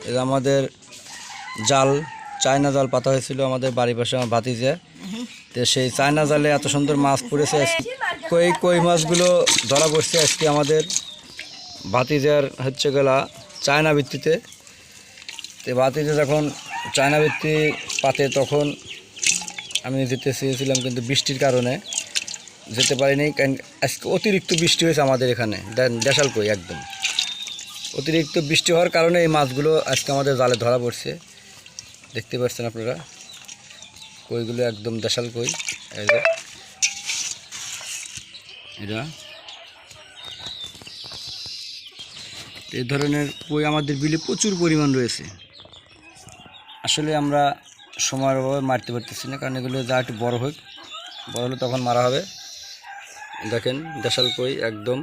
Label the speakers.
Speaker 1: এটা আমাদের জাল চায়না জাল পাতা হয়েছিল আমাদের বাড়ির পাশে আমার ভাতিজা। তো সেই চায়না জালে এত সুন্দর মাছ পড়েছে। কই মাছগুলো ধরা পড়ছে আজকে আমাদের ভাতিজার হচ্ছে গেলা চায়না ভিত্তিতে। তো ভাতিজা যখন চায়না ভিত্তি পাতে তখন আমি যেতে চেয়েছিলাম, কিন্তু বৃষ্টির কারণে যেতে পারিনি। কারণ আজকে অতিরিক্ত বৃষ্টি হয়েছে আমাদের এখানে, দেশাল কই একদম অতিরিক্ত বৃষ্টি হওয়ার কারণে এই মাছগুলো আজকে আমাদের জালে ধরা পড়ছে। দেখতে পাচ্ছেন আপনারা কইগুলো একদম দেশাল কই। এটা এই ধরনের কই আমাদের বিলে প্রচুর পরিমাণ রয়েছে। আসলে আমরা সময়ের অভাবে মারতে পারতেছি না, কারণ এগুলো যা একটু বড় হলে তখন মারা হবে। দেখেন দেশাল কই একদম